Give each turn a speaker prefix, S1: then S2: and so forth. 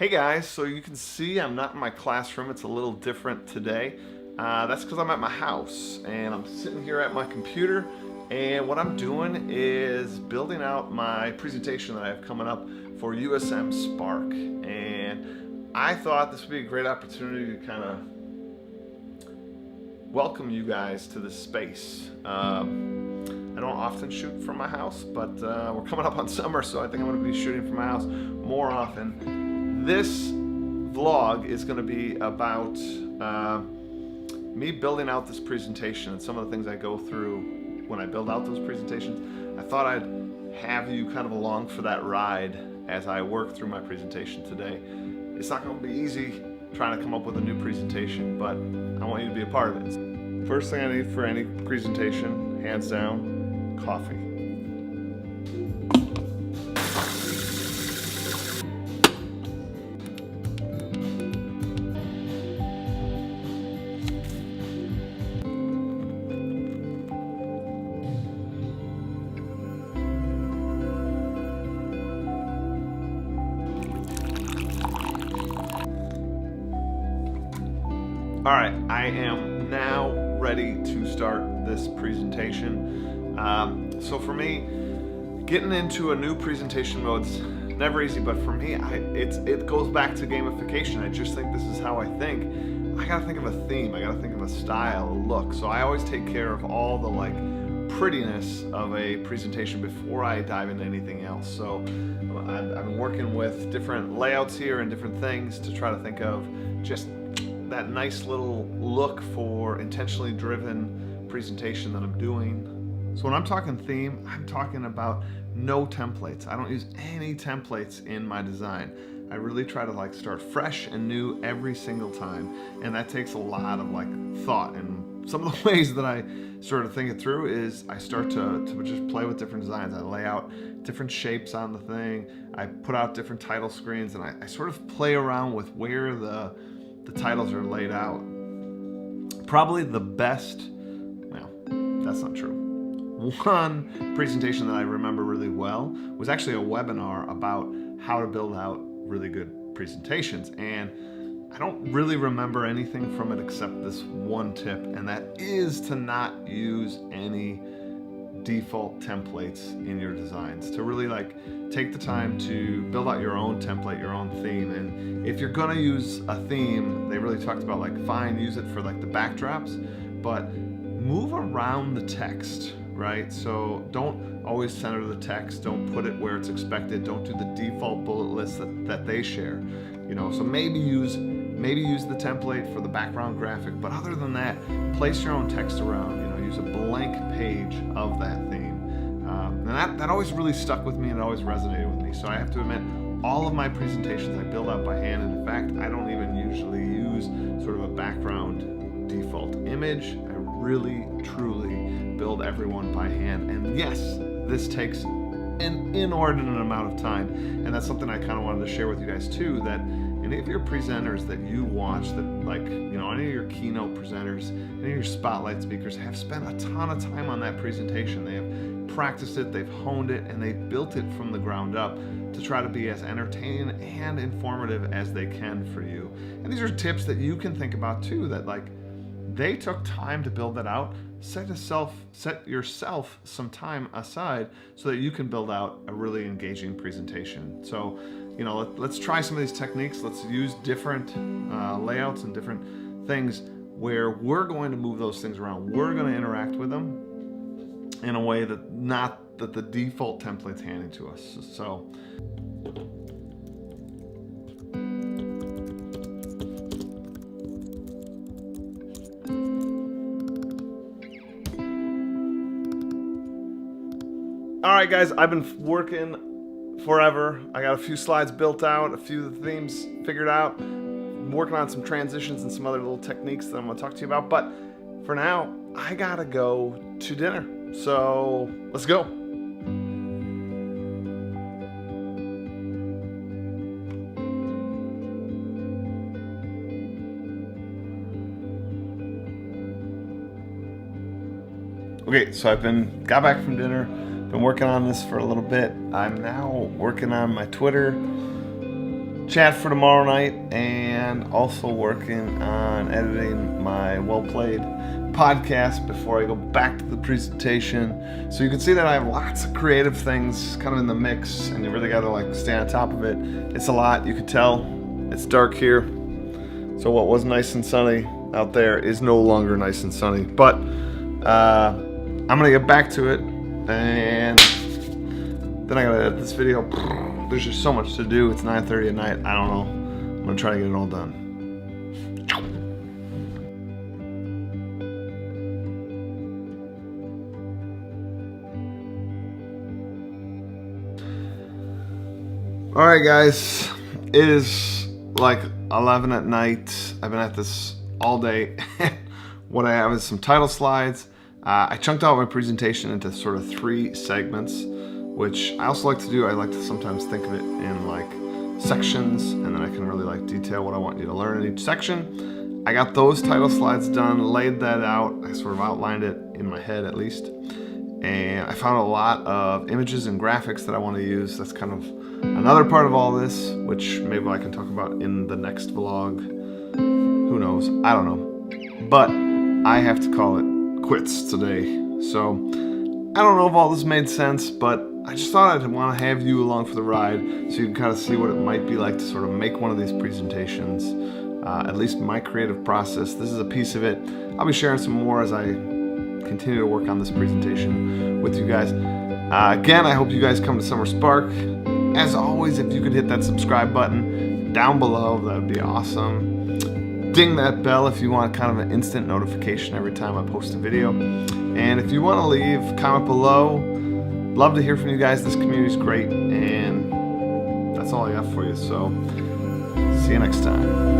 S1: Hey guys, so you can see I'm not in my classroom. It's a little different today. That's because I'm at my house and I'm sitting here at my computer, and what I'm doing is building out my presentation that I have coming up for USM Spark. And I thought this would be a great opportunity to kind of welcome you guys to this space. I don't often shoot from my house, but we're coming up on summer, so I think I'm going to be shooting from my house more often. This vlog is going to be about me building out this presentation and some of the things I go through when I build out those presentations. I thought I'd have you kind of along for that ride as I work through my presentation today. It's not going to be easy trying to come up with a new presentation, but I want you to be a part of it. First thing I need for any presentation, hands down, coffee. All right, I am now ready to start this presentation. So for me, getting into a new presentation mode's never easy, but for me, it goes back to gamification. I just think this is how I think. I gotta think of a theme, I gotta think of a style, a look. So I always take care of all the prettiness of a presentation before I dive into anything else. So I've been working with different layouts here and different things to try to think of just that nice little look for intentionally driven presentation that I'm doing. So when I'm talking theme, I'm talking about no templates. I don't use any templates in my design. I really try to start fresh and new every single time, and that takes a lot of thought. And some of the ways that I sort of think it through is I start to just play with different designs. I lay out different shapes on the thing. I put out different title screens, and I sort of play around with where the titles are laid out. Probably the best, well, that's not true. One presentation that I remember really well was actually a webinar about how to build out really good presentations. And I don't really remember anything from it except this one tip, and that is to not use any default templates in your designs, to really take the time to build out your own template, your own theme. And if you're gonna use a theme, they really talked about fine, use it for the backdrops, but move around the text, right? So don't always center the text, don't put it where it's expected, don't do the default bullet list that they share, so maybe use the template for the background graphic, but other than that, place your own text around, use a blank page of that theme. And that always really stuck with me, and it always resonated with me. So I have to admit, all of my presentations I build out by hand, and in fact, I don't even usually use sort of a background default image. I really, truly build everyone by hand. And yes, this takes an inordinate amount of time, and that's something I kind of wanted to share with you guys too, that any of your presenters that you watch, that any of your keynote presenters, any of your spotlight speakers have spent a ton of time on that presentation. They have practiced it, they've honed it, and they've built it from the ground up to try to be as entertaining and informative as they can for you. And these are tips that you can think about too, that they took time to build that out. Set yourself some time aside so that you can build out a really engaging presentation. So, let's try some of these techniques. Let's use different layouts and different things where we're going to move those things around. We're going to interact with them in a way that not that the default template's handing to us. So. All right, guys, I've been working forever. I got a few slides built out, a few of the themes figured out. I'm working on some transitions and some other little techniques that I'm gonna talk to you about. But for now, I gotta go to dinner. So let's go. Okay, so got back from dinner. Been working on this for a little bit. I'm now working on my Twitter, chat for tomorrow night, and also working on editing my Well Played podcast before I go back to the presentation. So you can see that I have lots of creative things kind of in the mix, and you really got to like stay on top of it. It's a lot. You can tell it's dark here. So what was nice and sunny out there is no longer nice and sunny. But I'm going to get back to it, and then I got to edit this video. There's just so much to do. It's 9:30 at night. I don't know. I'm going to try to get it all done. Alright guys, it is like 11 at night. I've been at this all day. What I have is some title slides. I chunked out my presentation into sort of 3 segments, which I also like to do. I like to sometimes think of it in like sections, and then I can really like detail what I want you to learn in each section. I got those title slides done, laid that out. I sort of outlined it in my head at least. And I found a lot of images and graphics that I want to use. That's kind of another part of all this, which maybe I can talk about in the next vlog. Who knows? I don't know. But I have to call it quits today. So I don't know if all this made sense, but I just thought I'd want to have you along for the ride so you can kind of see what it might be like to sort of make one of these presentations. At least my creative process. This is a piece of it. I'll be sharing some more as I continue to work on this presentation with you guys. Again, I hope you guys come to Summer Spark. As always, if you could hit that subscribe button down below, that would be awesome. Ding that bell if you want kind of an instant notification every time I post a video. And if you want to leave a comment below, love to hear from you guys. This community is great, and that's all I got for you. So see you next time.